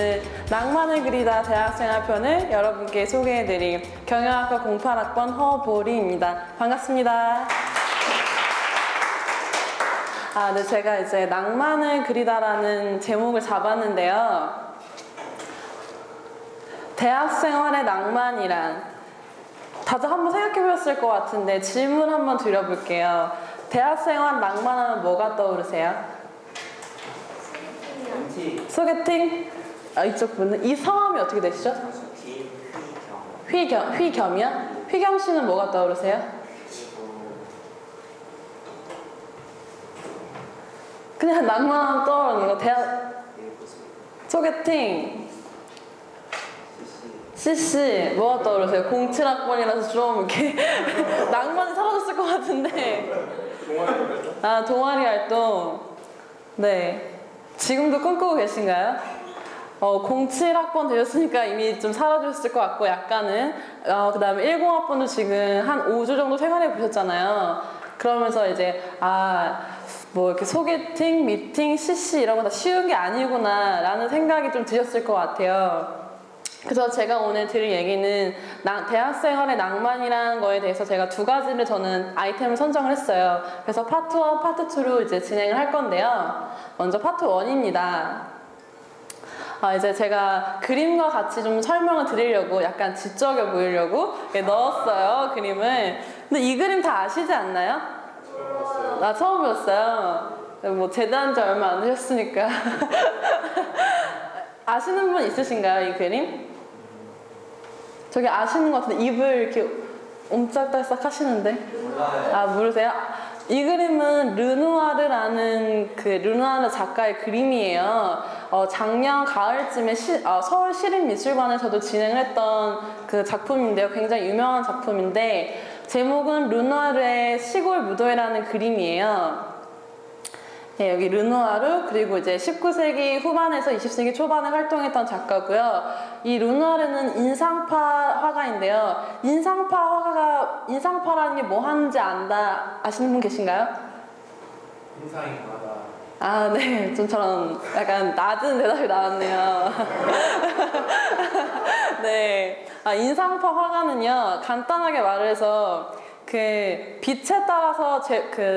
오늘 낭만을 그리다 대학생활편을 여러분께 소개해드릴 경영학과 08학번 허보리입니다. 반갑습니다. 네, 제가 이제 낭만을 그리다라는 제목을 잡았는데요. 대학생활의 낭만이란, 다들 한번 생각해 보셨을 것 같은데 질문 한번 드려볼게요. 대학생활 낭만하면 뭐가 떠오르세요? 소개팅? 이쪽 분은? 이 성함이 어떻게 되시죠? 휘겸이요? 휘겸 씨는 뭐가 떠오르세요? 그냥 낭만하면 떠오르는 거. 대학 소개팅. CC 뭐가 떠오르세요? 07학번이라서 좀 이렇게 낭만이 사라졌을 것 같은데. 동아리 활동. 네. 지금도 꿈꾸고 계신가요? 07학번 되셨으니까 이미 좀 사라졌을 것 같고, 약간은. 그 다음에 10학번도 지금 한 5주 정도 생활해 보셨잖아요. 그러면서 이제, 뭐 이렇게 소개팅, 미팅, CC 이런 거 다 쉬운 게 아니구나 라는 생각이 좀 드셨을 것 같아요. 그래서 제가 오늘 드릴 얘기는 대학생활의 낭만이라는 거에 대해서 제가 두 가지를 저는 아이템을 선정을 했어요. 그래서 파트 1, 파트 2로 이제 진행을 할 건데요. 먼저 파트 1입니다. 이제 제가 그림과 같이 좀 설명을 드리려고 약간 지적해 보이려고 넣었어요, 그림을. 근데 이 그림 다 아시지 않나요? 처음 보셨어요? 뭐 제대한 지 얼마 안 되셨으니까. 아시는 분 있으신가요, 이 그림? 저기 아시는 것 같은데 입을 이렇게 옴짝달싹 하시는데. 모르세요? 이 그림은 르누아르라는 르누아르 작가의 그림이에요. 작년 가을쯤에 서울 시립미술관에서도 진행을 했던 그 작품인데요. 굉장히 유명한 작품인데, 제목은 르누아르의 시골 무도회라는 그림이에요. 네, 여기 르누아르, 그리고 이제 19세기 후반에서 20세기 초반에 활동했던 작가고요. 이 르누아르는 인상파 화가인데요. 인상파라는 게 뭐 하는지 아시는 분 계신가요? 인상이 강하다. 네. 좀처럼 약간 낮은 대답이 나왔네요. 네. 인상파 화가는요, 간단하게 말해서 빛에 따라서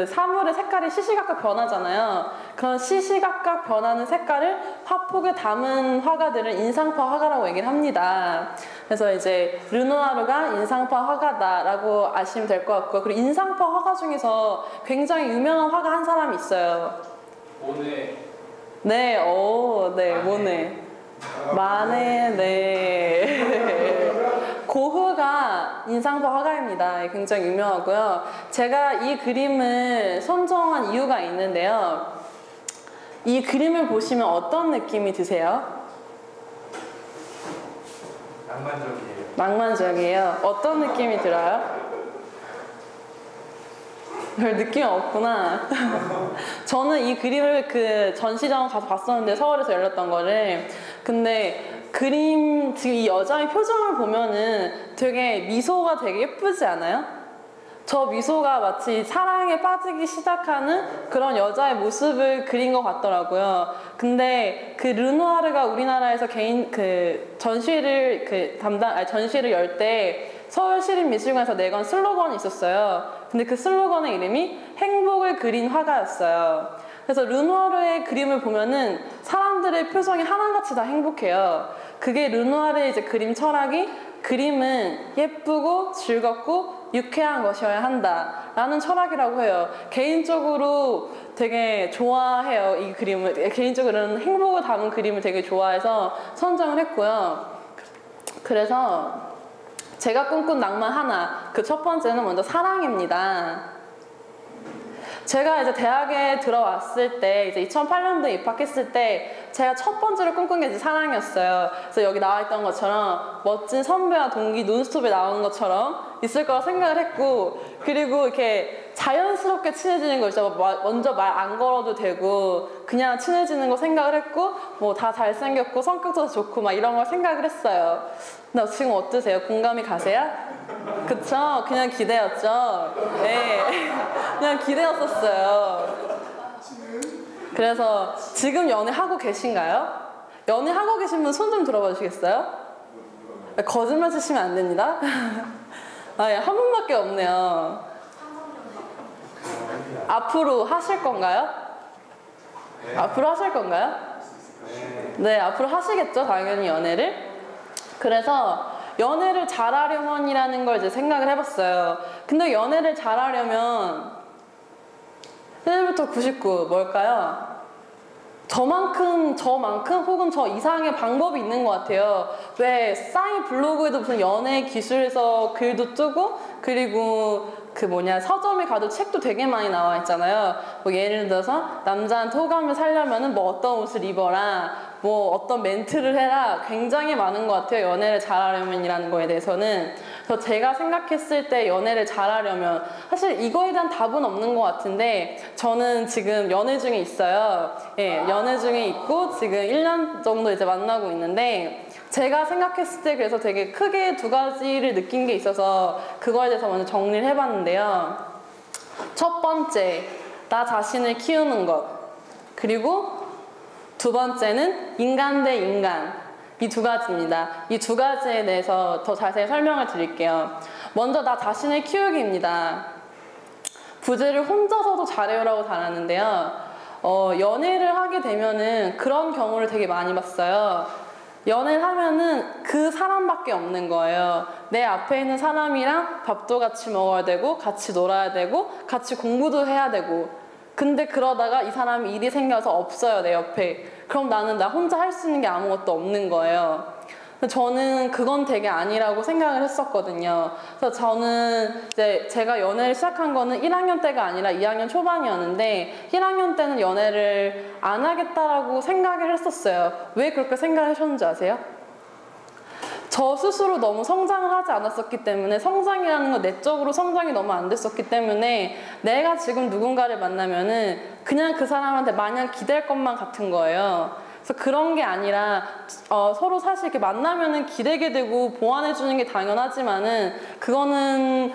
사물의 색깔이 시시각각 변하잖아요. 그런 시시각각 변하는 색깔을 화폭에 담은 화가들을 인상파 화가라고 얘기를 합니다. 그래서 이제 르누아르가 인상파 화가다라고 아시면 될 것 같고요. 그리고 인상파 화가 중에서 굉장히 유명한 화가 한 사람이 있어요. 모네. 네, 네, 모네. 마네, 네. 고흐가 인상파 화가입니다. 굉장히 유명하고요. 제가 이 그림을 선정한 이유가 있는데요. 이 그림을 보시면 어떤 느낌이 드세요? 낭만적이에요. 낭만적이에요. 어떤 느낌이 들어요? 별 느낌 없구나. 저는 이 그림을 전시장 가서 봤었는데, 서울에서 열렸던 거를. 근데 지금 이 여자의 표정을 보면은 되게 미소가 되게 예쁘지 않아요? 저 미소가 마치 사랑에 빠지기 시작하는 그런 여자의 모습을 그린 것 같더라고요. 근데 르누아르가 우리나라에서 전시를 열 때 서울시립미술관에서 내건 슬로건이 있었어요. 근데 그 슬로건의 이름이 행복을 그린 화가였어요. 그래서 르누아르의 그림을 보면은 사람들의 표정이 하나같이 다 행복해요. 그게 르누아르의 이제 그림 철학이, 그림은 예쁘고 즐겁고 유쾌한 것이어야 한다라는 철학이라고 해요. 개인적으로 되게 좋아해요, 이 그림을. 개인적으로는 행복을 담은 그림을 되게 좋아해서 선정을 했고요. 그래서 제가 꿈꾼 낭만 하나, 첫 번째는 먼저 사랑입니다. 제가 이제 대학에 들어왔을 때, 이제 2008년도에 입학했을 때 제가 첫 번째로 꿈꾼 게 이제 사랑이었어요. 그래서 여기 나와 있던 것처럼 멋진 선배와 동기 논스톱에 나오는 것처럼 있을 거라 생각을 했고, 그리고 이렇게 자연스럽게 친해지는 거 있죠. 먼저 말 안 걸어도 되고 그냥 친해지는 거 생각을 했고, 뭐 다 잘생겼고 성격도 좋고 막 이런 걸 생각을 했어요. 근데 지금 어떠세요? 공감이 가세요? 그쵸? 그냥 기대였죠? 네. 그냥 기대였었어요. 그래서 지금 연애하고 계신가요? 연애하고 계신 분 손 좀 들어봐 주시겠어요? 거짓말 치시면 안 됩니다. 아, 예, 한 분밖에 없네요. 앞으로 하실 건가요? 네. 앞으로 하실 건가요? 네. 네, 앞으로 하시겠죠, 당연히 연애를. 그래서 연애를 잘하려면이라는 걸 이제 생각을 해봤어요. 근데 연애를 잘하려면 1부터 99 뭘까요? 저만큼 혹은 저 이상의 방법이 있는 것 같아요. 왜 싸이 블로그에도 무슨 연애 기술에서 글도 뜨고, 그리고 서점에 가도 책도 되게 많이 나와 있잖아요. 뭐 예를 들어서 남자한테 호감을 살려면은 뭐 어떤 옷을 입어라, 뭐 어떤 멘트를 해라, 굉장히 많은 것 같아요. 연애를 잘하려면이라는 거에 대해서는. 그래서 제가 생각했을 때 연애를 잘하려면 사실 이거에 대한 답은 없는 것 같은데, 저는 지금 연애 중에 있어요. 예, 연애 중에 있고 지금 1년 정도 이제 만나고 있는데, 제가 생각했을 때 그래서 되게 크게 두 가지를 느낀 게 있어서 그거에 대해서 먼저 정리를 해봤는데요. 첫 번째, 나 자신을 키우는 것. 그리고 두 번째는 인간 대 인간. 이 두 가지입니다. 이 두 가지에 대해서 더 자세히 설명을 드릴게요. 먼저 나 자신을 키우기입니다. 부제를 혼자서도 잘해요라고 달았는데요. 연애를 하게 되면은 그런 경우를 되게 많이 봤어요. 연애를 하면은 그 사람밖에 없는 거예요. 내 앞에 있는 사람이랑 밥도 같이 먹어야 되고, 같이 놀아야 되고, 같이 공부도 해야 되고. 근데 그러다가 이 사람이 일이 생겨서 없어요, 내 옆에. 그럼 나는 나 혼자 할 수 있는 게 아무것도 없는 거예요. 저는 그건 되게 아니라고 생각을 했었거든요. 그래서 저는 이제 제가 연애를 시작한 거는 1학년 때가 아니라 2학년 초반이었는데, 1학년 때는 연애를 안 하겠다라고 생각을 했었어요. 왜 그렇게 생각을 하셨는지 아세요? 저 스스로 너무 성장을 하지 않았었기 때문에, 성장이라는 건 내적으로 성장이 너무 안 됐었기 때문에 내가 지금 누군가를 만나면은 그냥 그 사람한테 마냥 기댈 것만 같은 거예요. 그래서 그런 게 아니라 서로 사실 이렇게 만나면은 기대게 되고 보완해 주는 게 당연하지만은, 그거는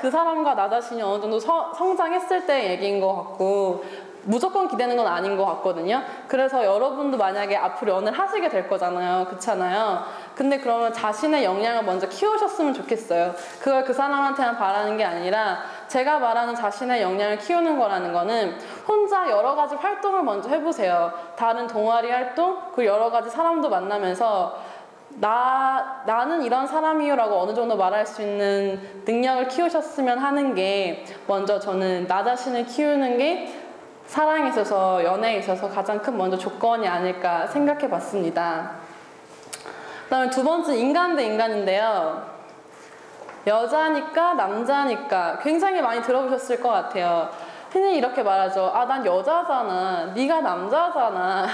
그 사람과 나 자신이 어느 정도 성장했을 때 얘기인 것 같고, 무조건 기대는 건 아닌 것 같거든요. 그래서 여러분도 만약에 앞으로 연애를 하시게 될 거잖아요. 그렇잖아요. 근데 그러면 자신의 역량을 먼저 키우셨으면 좋겠어요. 그걸 그 사람한테만 바라는 게 아니라, 제가 말하는 자신의 역량을 키우는 거라는 거는 혼자 여러 가지 활동을 먼저 해보세요. 다른 동아리 활동, 그리고 여러 가지 사람도 만나면서 나는 이런 사람이요 라고 어느 정도 말할 수 있는 능력을 키우셨으면 하는 게, 먼저 저는 나 자신을 키우는 게 사랑에 있어서, 연애에 있어서 가장 큰 먼저 조건이 아닐까 생각해 봤습니다. 그 다음에 두 번째, 인간 대 인간인데요. 여자니까 남자니까 굉장히 많이 들어보셨을 것 같아요. 흔히 이렇게 말하죠. 아, 난 여자잖아, 네가 남자잖아.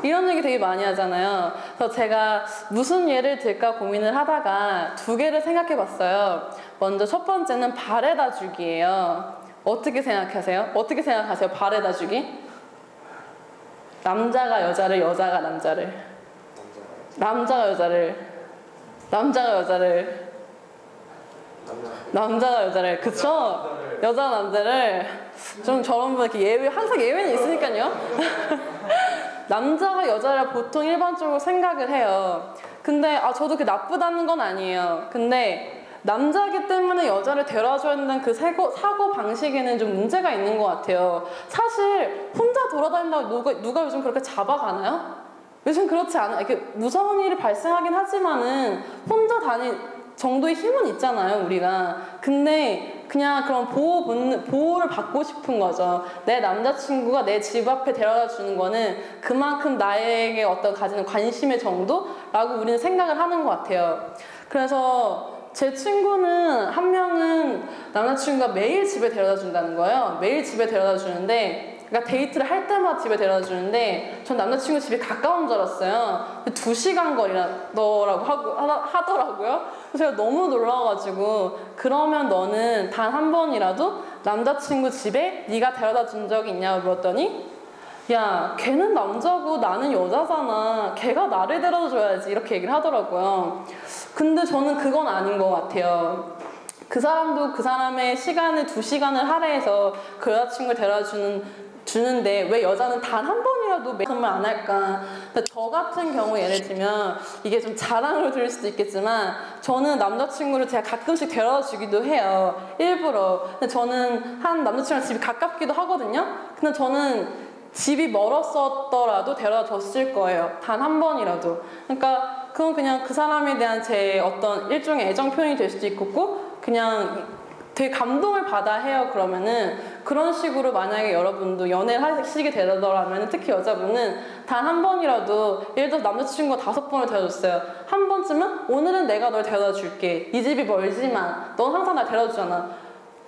이런 얘기 되게 많이 하잖아요. 그래서 제가 무슨 예를 들까 고민을 하다가 두 개를 생각해 봤어요. 먼저 첫 번째는 바래다 주기예요. 어떻게 생각하세요? 어떻게 생각하세요? 바래다 주기? 남자가 여자를, 여자가 남자를, 남자가 여자를, 남자가 여자를, 남자가 여자를, 그쵸? 여자가 남자를. 좀 저런 분 이렇게 항상 예외는 있으니까요. 남자가 여자를 보통 일반적으로 생각을 해요. 근데 저도 그게 나쁘다는 건 아니에요. 근데 남자이기 때문에 여자를 데려줘야 된다는 그 사고 방식에는 좀 문제가 있는 것 같아요. 사실 혼자 돌아다닌다고 누가 요즘 그렇게 잡아가나요? 요즘 그렇지 않아요. 이렇게 무서운 일이 발생하긴 하지만은 혼자 다닐 정도의 힘은 있잖아요, 우리가. 근데 그냥 그런 보호를 받고 싶은 거죠. 내 남자친구가 내 집 앞에 데려다 주는 거는 그만큼 나에게 어떤 가지는 관심의 정도라고 우리는 생각을 하는 것 같아요. 그래서 제 친구는 한 명은 남자친구가 매일 집에 데려다 준다는 거예요. 매일 집에 데려다 주는데, 그러니까 데이트를 할 때마다 집에 데려다 주는데, 전 남자친구 집이 가까운 줄 알았어요. 2시간 거리라고 하더라고요. 그래서 제가 너무 놀라가지고, 그러면 너는 단 한 번이라도 남자친구 집에 네가 데려다 준 적이 있냐고 물었더니, 야, 걔는 남자고 나는 여자잖아, 걔가 나를 데려다 줘야지, 이렇게 얘기를 하더라고요. 근데 저는 그건 아닌 것 같아요. 그 사람도 그 사람의 시간을 2시간을 할애해서 그 여자친구를 데려다 주는 주는데 왜 여자는 단 한 번이라도 선물 안 할까? 저 같은 경우 예를 들면 이게 좀 자랑으로 들릴 수도 있겠지만 저는 남자친구를 제가 가끔씩 데려다 주기도 해요. 일부러. 근데 저는 한 남자친구랑 집이 가깝기도 하거든요. 근데 저는 집이 멀었었더라도 데려다 줬을 거예요. 단 한 번이라도. 그러니까 그건 그냥 그 사람에 대한 제 어떤 일종의 애정 표현이 될 수도 있고 그냥 되게 감동을 받아 해요. 그러면은 그런 식으로 만약에 여러분도 연애를 하시게 되더라면 특히 여자분은 단 한 번이라도 예를 들어서 남자친구가 5번을 데려줬어요. 한 번쯤은 오늘은 내가 널 데려다 줄게. 이 집이 멀지만 넌 항상 날 데려다 주잖아.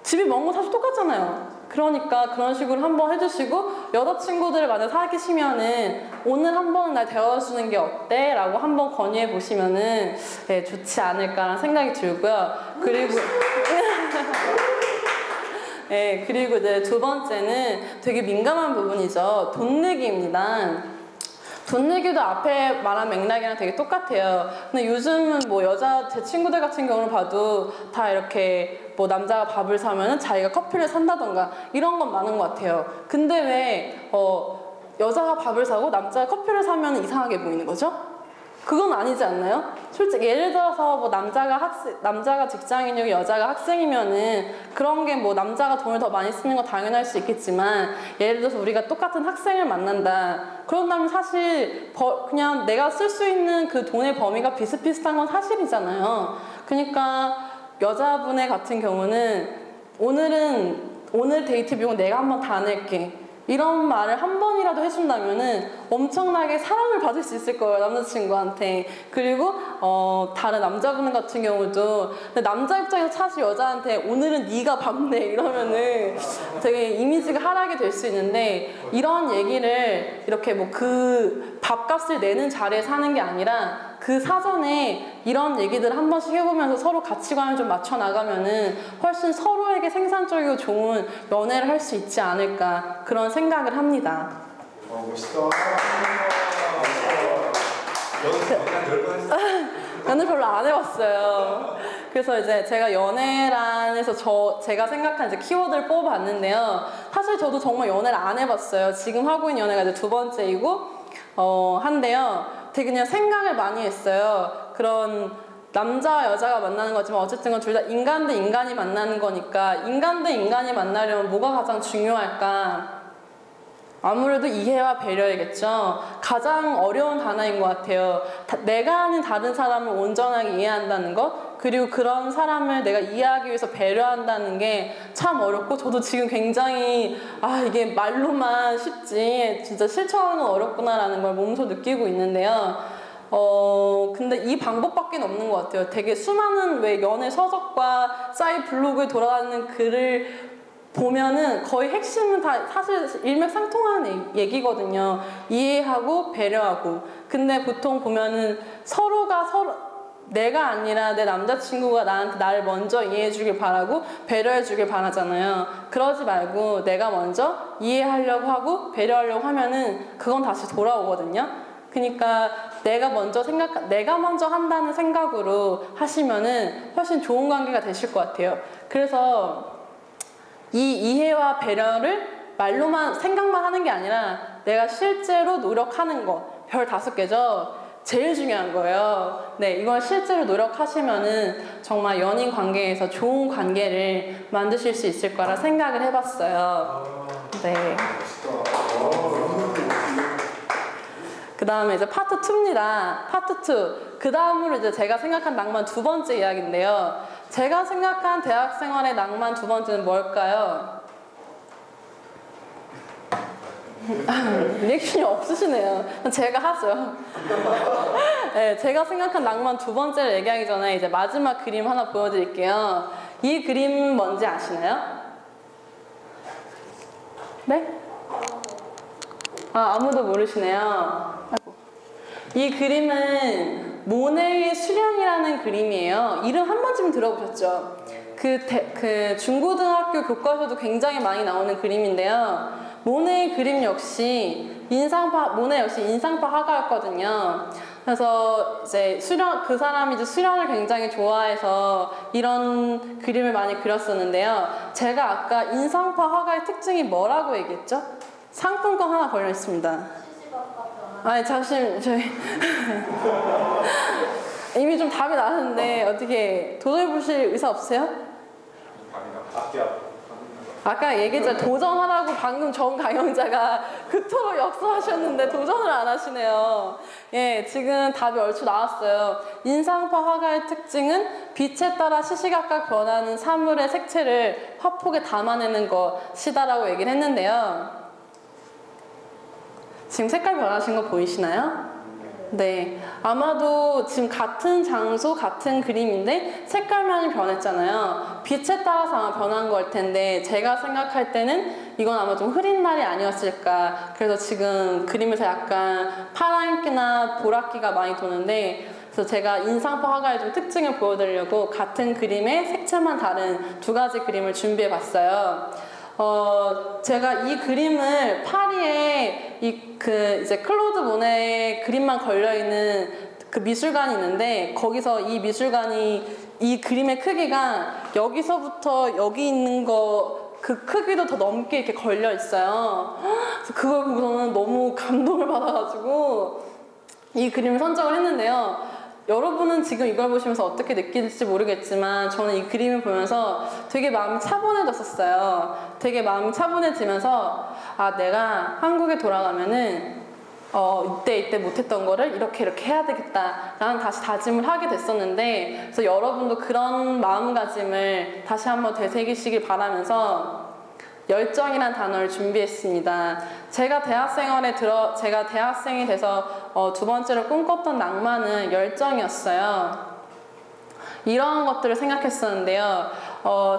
집이 먼 건 사실 똑같잖아요. 그러니까 그런 식으로 한번 해주시고 여자친구들을 만약 사귀시면은 오늘 한 번은 날 데려다 주는 게 어때? 라고 한번 건의해 보시면은 네, 좋지 않을까라는 생각이 들고요. 그리고 네, 그리고 이제 두 번째는 되게 민감한 부분이죠. 돈 내기입니다. 돈 내기도 앞에 말한 맥락이랑 되게 똑같아요. 근데 요즘은 뭐 제 친구들 같은 경우를 봐도 다 이렇게 뭐 남자가 밥을 사면은 자기가 커피를 산다던가 이런 건 많은 것 같아요. 근데 왜 여자가 밥을 사고 남자가 커피를 사면 이상하게 보이는 거죠? 그건 아니지 않나요? 솔직히 예를 들어서 뭐 남자가 직장인이고 여자가 학생이면은 그런 게 뭐 남자가 돈을 더 많이 쓰는 건 당연할 수 있겠지만 예를 들어서 우리가 똑같은 학생을 만난다. 그런다면 사실 그냥 내가 쓸 수 있는 그 돈의 범위가 비슷비슷한 건 사실이잖아요. 그러니까 여자분의 같은 경우는 오늘 데이트 비용 내가 한번 다 낼게. 이런 말을 한 번이라도 해준다면은 엄청나게 사랑을 받을 수 있을 거예요, 남자친구한테. 그리고 다른 남자분 같은 경우도 근데 남자 입장에서 사실 여자한테 오늘은 네가 밥 내 이러면은 되게 이미지가 하락이 될 수 있는데 이런 얘기를 이렇게 뭐 그 밥값을 내는 자리에서 하는 게 아니라 그 사전에 이런 얘기들을 한 번씩 해보면서 서로 가치관을 좀 맞춰 나가면은 훨씬 서로에게 생산적이고 좋은 연애를 할 수 있지 않을까 그런 생각을 합니다. 멋있다. 연애 별로 안 해봤어요. 그래서 이제 제가 연애란에서 제가 생각한 이제 키워드를 뽑아봤는데요. 사실 저도 정말 연애를 안 해봤어요. 지금 하고 있는 연애가 이제 2번째이고 한데요. 되게 그냥 생각을 많이 했어요. 그런 남자와 여자가 만나는 거지만 어쨌든 둘 다 인간 대 인간이 만나는 거니까 인간 대 인간이 만나려면 뭐가 가장 중요할까? 아무래도 이해와 배려이겠죠. 가장 어려운 단어인 것 같아요. 내가 아닌 다른 사람을 온전하게 이해한다는 것, 그리고 그런 사람을 내가 이해하기 위해서 배려한다는 게 참 어렵고 저도 지금 굉장히 이게 말로만 쉽지 진짜 실천하는 건 어렵구나라는 걸 몸소 느끼고 있는데요. 근데 이 방법밖에 없는 것 같아요. 되게 수많은 왜 연애 서적과 사이트 블로그에 돌아다니는 글을 보면은 거의 핵심은 다 사실 일맥상통하는 얘기거든요. 이해하고 배려하고. 근데 보통 보면은 내가 아니라 내 남자친구가 나를 먼저 이해해주길 바라고 배려해주길 바라잖아요. 그러지 말고 내가 먼저 이해하려고 하고 배려하려고 하면은 그건 다시 돌아오거든요. 그러니까 내가 먼저 한다는 생각으로 하시면은 훨씬 좋은 관계가 되실 것 같아요. 그래서 이 이해와 배려를 말로만 생각만 하는 게 아니라 내가 실제로 노력하는 거 별 5개죠. 제일 중요한 거예요. 네, 이걸 실제로 노력하시면은 정말 연인 관계에서 좋은 관계를 만드실 수 있을 거라 생각을 해봤어요. 네. 그 다음에 이제 파트 2입니다. 파트 2. 그 다음으로 이제 제가 생각한 낭만 2번째 이야기인데요. 제가 생각한 대학생활의 낭만 2번째는 뭘까요? 리액션이 없으시네요. 제가 하죠. 네, 제가 생각한 낭만 2번째를 얘기하기 전에 이제 마지막 그림 하나 보여드릴게요. 이 그림 뭔지 아시나요? 네? 아무도 모르시네요. 이 그림은 모네의 수련이라는 그림이에요. 이름 한 번쯤 들어보셨죠? 그 중고등학교 교과서도 굉장히 많이 나오는 그림인데요. 모네 역시 인상파 화가였거든요. 그래서 이제 그 사람이 이제 수련을 굉장히 좋아해서 이런 그림을 많이 그렸었는데요. 제가 아까 인상파 화가의 특징이 뭐라고 얘기했죠? 상품권 하나 걸려 있습니다. 아니 잠시만 저희 이미 좀 답이 나왔는데 어떻게 도전해 보실 의사 없으세요? 아까 얘기했잖아요. 도전하라고 방금 전 강영자가 그토록 역설하셨는데 도전을 안 하시네요. 예, 지금 답이 얼추 나왔어요. 인상파 화가의 특징은 빛에 따라 시시각각 변하는 사물의 색채를 화폭에 담아내는 것이다라고 얘기를 했는데요. 지금 색깔 변하신 거 보이시나요? 네, 아마도 지금 같은 장소, 같은 그림인데 색깔만이 변했잖아요. 빛에 따라서 아마 변한 걸 텐데 제가 생각할 때는 이건 아마 좀 흐린 날이 아니었을까. 그래서 지금 그림에서 약간 파란기나 보랏기가 많이 도는데, 그래서 제가 인상파 화가의 좀 특징을 보여드리려고 같은 그림의 색채만 다른 두 가지 그림을 준비해 봤어요. 제가 이 그림을 파리에 이제 클로드 모네의 그림만 걸려있는 그 미술관이 있는데, 거기서 이 미술관이 이 그림의 크기가 여기서부터 여기 있는 거 그 크기도 더 넘게 이렇게 걸려 있어요. 그래서 그걸 보고서는 너무 감동을 받아가지고 이 그림을 선정을 했는데요. 여러분은 지금 이걸 보시면서 어떻게 느낄지 모르겠지만 저는 이 그림을 보면서 되게 마음이 차분해졌었어요. 되게 마음이 차분해지면서 아, 내가 한국에 돌아가면은 이때 못했던 거를 이렇게 해야 되겠다 라는 다시 다짐을 하게 됐었는데, 그래서 여러분도 그런 마음가짐을 다시 한번 되새기시길 바라면서 열정이란 단어를 준비했습니다. 제가 대학생이 돼서 두 번째로 꿈꿨던 낭만은 열정이었어요. 이러한 것들을 생각했었는데요.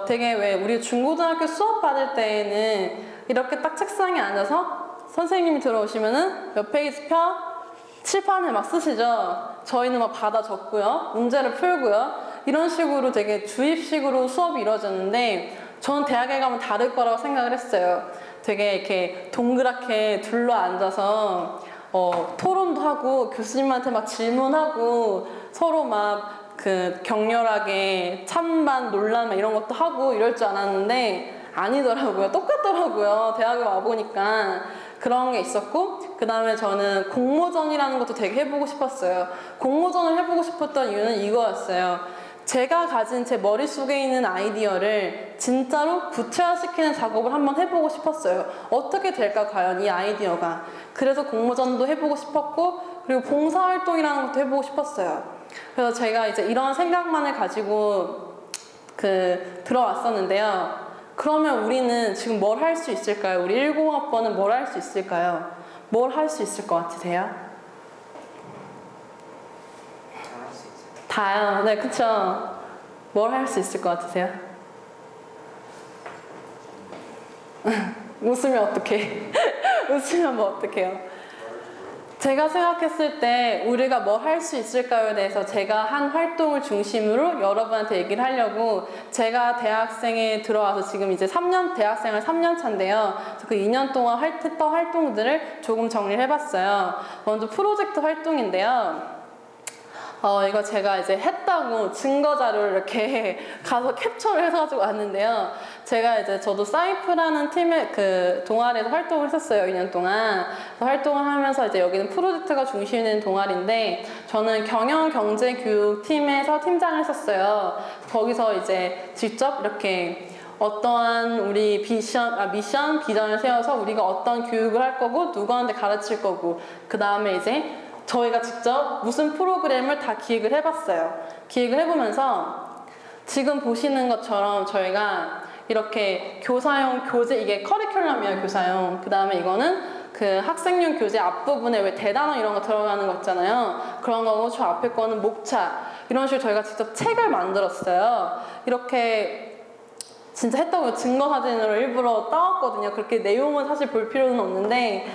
되게 왜 우리 중고등학교 수업 받을 때에는 이렇게 딱 책상에 앉아서 선생님이 들어오시면은 몇 페이지 펴? 칠판을 막 쓰시죠. 저희는 막 받아 적고요. 문제를 풀고요. 이런 식으로 되게 주입식으로 수업이 이루어졌는데, 저는 대학에 가면 다를 거라고 생각을 했어요. 되게 이렇게 동그랗게 둘러 앉아서 토론도 하고 교수님한테 막 질문하고 서로 막 그 격렬하게 찬반 논란 이런 것도 하고 이럴 줄 알았는데 아니더라고요. 똑같더라고요. 대학에 와보니까 그런 게 있었고, 그 다음에 저는 공모전이라는 것도 되게 해보고 싶었어요. 공모전을 해보고 싶었던 이유는 이거였어요. 제가 가진 제 머릿속에 있는 아이디어를 진짜로 구체화시키는 작업을 한번 해보고 싶었어요. 어떻게 될까 과연 이 아이디어가. 그래서 공모전도 해보고 싶었고, 그리고 봉사활동이라는 것도 해보고 싶었어요. 그래서 제가 이제 이런 생각만을 가지고 들어왔었는데요. 그러면 우리는 지금 뭘 할 수 있을까요? 우리 10학번은 뭘 할 수 있을까요? 뭘 할 수 있을 것 같으세요? 다요. 네, 그쵸. 뭘 할 수 있을 것 같으세요? 웃으면 어떡해. 웃으면 뭐 어떡해요. 제가 생각했을 때 우리가 뭘 할 수 있을까요에 대해서 제가 한 활동을 중심으로 여러분한테 얘기를 하려고, 제가 대학생에 들어와서 지금 이제 대학생활 3년 차인데요. 그래서 그 2년 동안 했던 활동들을 조금 정리를 해봤어요. 먼저 프로젝트 활동인데요. 이거 제가 이제 했다고 증거 자료를 이렇게 가서 캡처를 해가지고 왔는데요. 제가 이제 저도 사이프라는 팀의 동아리에서 활동을 했었어요. 2년 동안. 활동을 하면서 이제 여기는 프로젝트가 중심이 되는 동아리인데, 저는 경영경제교육팀에서 팀장을 했었어요. 거기서 이제 직접 이렇게 어떠한 우리 미션, 비전을 세워서 우리가 어떤 교육을 할 거고, 누구한테 가르칠 거고, 그 다음에 이제 저희가 직접 무슨 프로그램을 다 기획을 해봤어요. 기획을 해보면서 지금 보시는 것처럼 저희가 이렇게 교사용 교재, 이게 커리큘럼이에요, 교사용. 그 다음에 이거는 그 학생용 교재 앞부분에 왜 대단원 이런 거 들어가는 거 있잖아요. 그런 거고, 저 앞에 거는 목차. 이런 식으로 저희가 직접 책을 만들었어요. 이렇게 진짜 했다고 증거 사진으로 일부러 따왔거든요. 그렇게 내용은 사실 볼 필요는 없는데.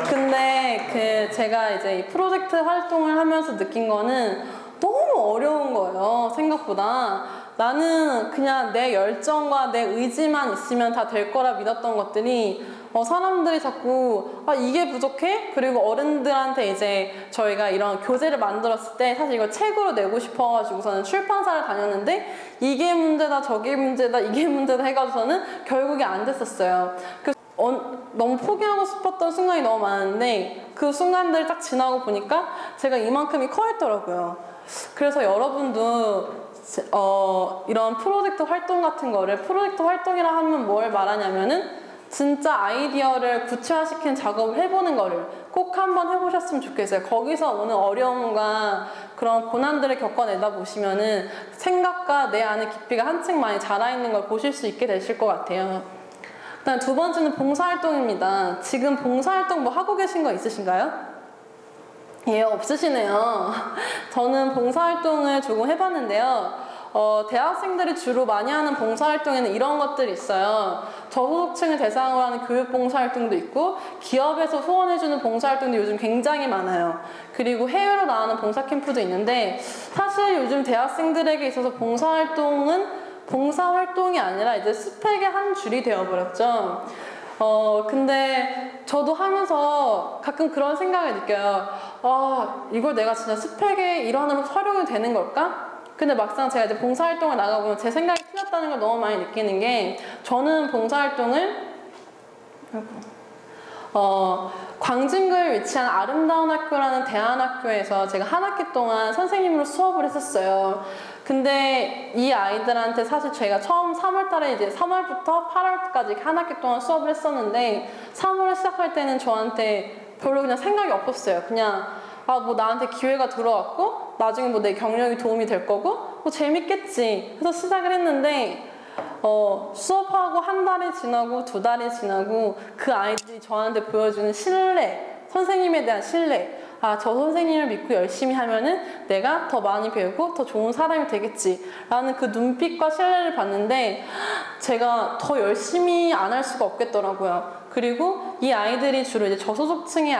근데 제가 이제 이 프로젝트 활동을 하면서 느낀 거는 너무 어려운 거예요, 생각보다. 나는 그냥 내 열정과 내 의지만 있으면 다 될 거라 믿었던 것들이 사람들이 자꾸 이게 부족해? 그리고 어른들한테 이제 저희가 이런 교재를 만들었을 때 사실 이걸 책으로 내고 싶어가지고서는 출판사를 다녔는데 이게 문제다 저게 문제다 이게 문제다 해가지고서는 결국에 안 됐었어요. 너무 포기하고 싶었던 순간이 너무 많은데 그 순간들 딱 지나고 보니까 제가 이만큼이 커 있더라고요. 그래서 여러분도 이런 프로젝트 활동 같은 거를 프로젝트 활동이라 하면 뭘 말하냐면은 진짜 아이디어를 구체화시키는 작업을 해보는 거를 꼭 한번 해보셨으면 좋겠어요. 거기서 오는 어려움과 그런 고난들을 겪어내다 보시면은 생각과 내 안의 깊이가 한층 많이 자라있는 걸 보실 수 있게 되실 것 같아요. 그다음 두 번째는 봉사활동입니다. 지금 봉사활동 뭐 하고 계신 거 있으신가요? 예, 없으시네요. 저는 봉사활동을 조금 해봤는데요. 대학생들이 주로 많이 하는 봉사활동에는 이런 것들이 있어요. 저소득층을 대상으로 하는 교육봉사활동도 있고 기업에서 후원해주는 봉사활동도 요즘 굉장히 많아요. 그리고 해외로 나가는 봉사캠프도 있는데 사실 요즘 대학생들에게 있어서 봉사활동이 아니라 이제 스펙의 한 줄이 되어버렸죠. 근데 저도 하면서 가끔 그런 생각을 느껴요. 이걸 내가 진짜 스펙의 일환으로 활용이 되는 걸까? 근데 막상 제가 이제 봉사활동을 나가보면 제 생각이 틀렸다는 걸 너무 많이 느끼는 게 저는 봉사활동을 광진구에 위치한 아름다운 학교라는 대안학교에서 제가 한 학기 동안 선생님으로 수업을 했었어요. 근데 이 아이들한테 사실 제가 처음 3월달에 이제 3월부터 8월까지 한 학기 동안 수업을 했었는데 3월에 시작할 때는 저한테 별로 그냥 생각이 없었어요. 그냥 뭐 나한테 기회가 들어왔고 나중에 뭐 내 경력이 도움이 될 거고 뭐 재밌겠지 해서 시작을 했는데 수업하고 한 달이 지나고 두 달이 지나고 그 아이들이 저한테 보여주는 신뢰, 선생님에 대한 신뢰, 저 선생님을 믿고 열심히 하면은 내가 더 많이 배우고 더 좋은 사람이 되겠지 라는 그 눈빛과 신뢰를 받는데 제가 더 열심히 안 할 수가 없겠더라고요. 그리고 이 아이들이 주로 이제 저소득층의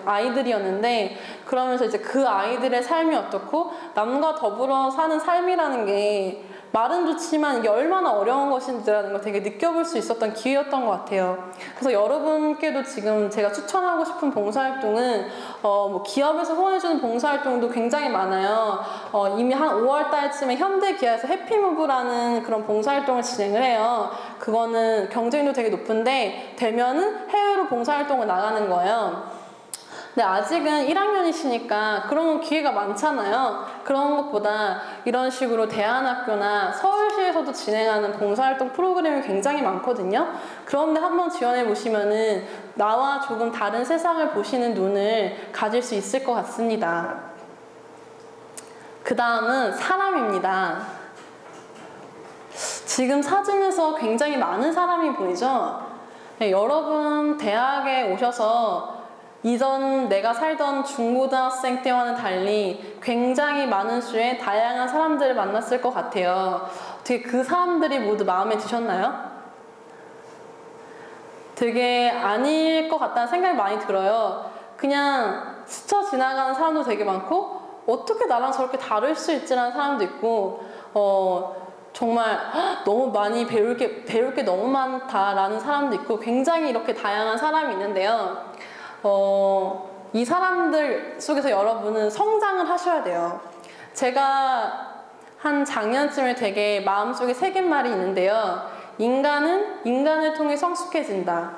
아이들이었는데 그러면서 이제 그 아이들의 삶이 어떻고 남과 더불어 사는 삶이라는 게 말은 좋지만 이게 얼마나 어려운 것인지라는 걸 되게 느껴볼 수 있었던 기회였던 것 같아요. 그래서 여러분께도 지금 제가 추천하고 싶은 봉사활동은 뭐 기업에서 후원해주는 봉사활동도 굉장히 많아요. 이미 한 5월 달쯤에 현대기아에서 해피무브라는 그런 봉사활동을 진행을 해요. 그거는 경쟁도 되게 높은데 되면은 해외로 봉사활동을 나가는 거예요. 근데 아직은 1학년이시니까 그런 기회가 많잖아요. 그런 것보다 이런 식으로 대안학교나 서울시에서도 진행하는 봉사활동 프로그램이 굉장히 많거든요. 그런데 한번 지원해 보시면은 나와 조금 다른 세상을 보시는 눈을 가질 수 있을 것 같습니다. 그 다음은 사람입니다. 지금 사진에서 굉장히 많은 사람이 보이죠? 네, 여러분 대학에 오셔서 이전 내가 살던 중고등학생 때와는 달리 굉장히 많은 수의 다양한 사람들을 만났을 것 같아요. 어떻게 그 사람들이 모두 마음에 드셨나요? 되게 아닐 것 같다는 생각이 많이 들어요. 그냥 스쳐 지나가는 사람도 되게 많고 어떻게 나랑 저렇게 다를 수 있지라는 사람도 있고 정말 너무 많이 배울 게 너무 많다라는 사람도 있고 굉장히 이렇게 다양한 사람이 있는데요. 이 사람들 속에서 여러분은 성장을 하셔야 돼요. 제가 한 작년쯤에 되게 마음속에 새긴 말이 있는데요. 인간은 인간을 통해 성숙해진다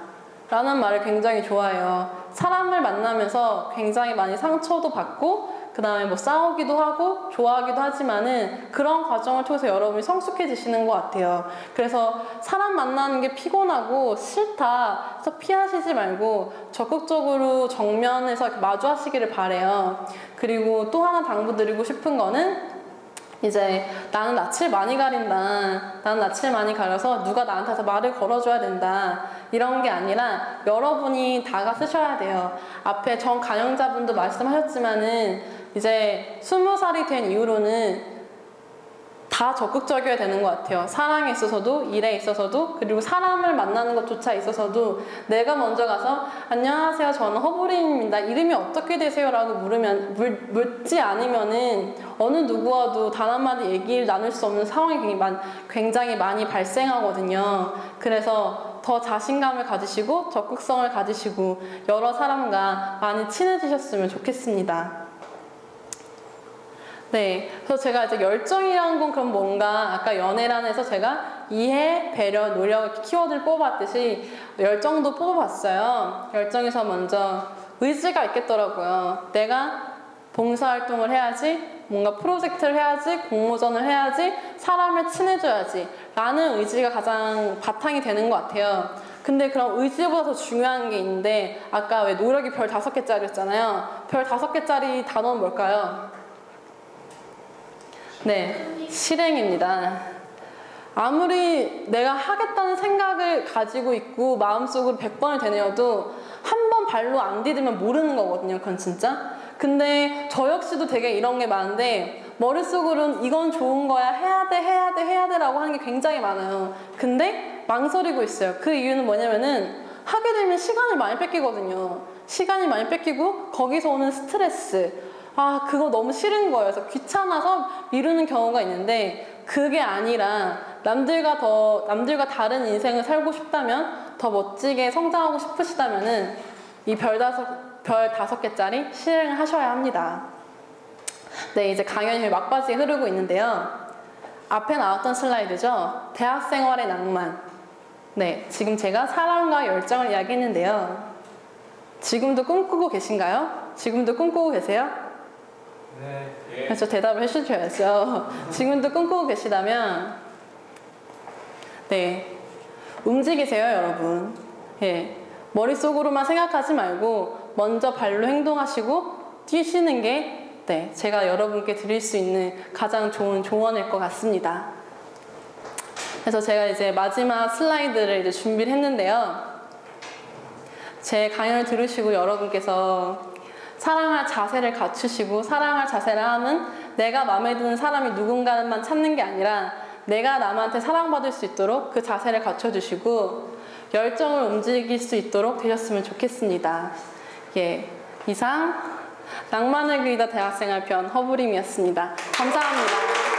라는 말을 굉장히 좋아해요. 사람을 만나면서 굉장히 많이 상처도 받고 그 다음에 뭐 싸우기도 하고 좋아하기도 하지만은 그런 과정을 통해서 여러분이 성숙해지시는 것 같아요. 그래서 사람 만나는 게 피곤하고 싫다 해서 피하시지 말고 적극적으로 정면에서 마주하시기를 바래요. 그리고 또 하나 당부드리고 싶은 거는 이제 나는 낯을 많이 가린다. 나는 낯을 많이 가려서 누가 나한테 와서 말을 걸어줘야 된다. 이런 게 아니라 여러분이 다가서셔야 돼요. 앞에 전 강연자분도 말씀하셨지만은 이제 20살이 된 이후로는 다 적극적이어야 되는 것 같아요. 사랑에 있어서도 일에 있어서도 그리고 사람을 만나는 것조차 있어서도 내가 먼저 가서 안녕하세요 저는 허브린입니다 이름이 어떻게 되세요? 라고 묻지 않으면은 어느 누구와도 단 한마디 얘기를 나눌 수 없는 상황이 굉장히 많이 발생하거든요. 그래서 더 자신감을 가지시고 적극성을 가지시고 여러 사람과 많이 친해지셨으면 좋겠습니다. 네, 그래서 제가 이제 열정이란 건 그럼 뭔가 아까 연애란에서 제가 이해, 배려, 노력 이렇게 키워드를 뽑아봤듯이 열정도 뽑아봤어요. 열정에서 먼저 의지가 있겠더라고요. 내가 봉사활동을 해야지, 뭔가 프로젝트를 해야지, 공모전을 해야지, 사람을 친해줘야지 라는 의지가 가장 바탕이 되는 것 같아요. 근데 그럼 의지보다 더 중요한 게 있는데 아까 왜 노력이 별 5개짜리였잖아요. 별 5개짜리 단어는 뭘까요? 네, 실행입니다. 아무리 내가 하겠다는 생각을 가지고 있고 마음속으로 100번을 되뇌어도 한 번 발로 안 디디면 모르는 거거든요. 그건 진짜. 근데 저 역시도 되게 이런 게 많은데 머릿속으로는 이건 좋은 거야, 해야 돼, 해야 돼, 해야 돼 라고 하는 게 굉장히 많아요. 근데 망설이고 있어요. 그 이유는 뭐냐면은 하게 되면 시간을 많이 뺏기거든요. 시간이 많이 뺏기고 거기서 오는 스트레스, 아 그거 너무 싫은 거예요. 그래서 귀찮아서 미루는 경우가 있는데 그게 아니라 남들과 다른 인생을 살고 싶다면, 더 멋지게 성장하고 싶으시다면은 이 별 5개짜리 실행을 하셔야 합니다. 네, 이제 강연이 막바지에 흐르고 있는데요. 앞에 나왔던 슬라이드죠. 대학생활의 낭만. 네, 지금 제가 사랑과 열정을 이야기했는데요. 지금도 꿈꾸고 계신가요? 지금도 꿈꾸고 계세요? 네. 그래서 대답을 해주셔야죠. 지금도 꿈꾸고 계시다면 네, 움직이세요, 여러분. 예, 머릿속으로만 생각하지 말고 먼저 발로 행동하시고 뛰시는 게 네, 제가 여러분께 드릴 수 있는 가장 좋은 조언일 것 같습니다. 그래서 제가 이제 마지막 슬라이드를 이제 준비를 했는데요. 제 강연을 들으시고 여러분께서 사랑할 자세를 갖추시고, 사랑할 자세를 하면 내가 마음에 드는 사람이 누군가만 찾는 게 아니라 내가 남한테 사랑받을 수 있도록 그 자세를 갖춰주시고 열정을 움직일 수 있도록 되셨으면 좋겠습니다. 예, 이상 낭만을 그리다 대학생활 편 허브림이었습니다. 감사합니다.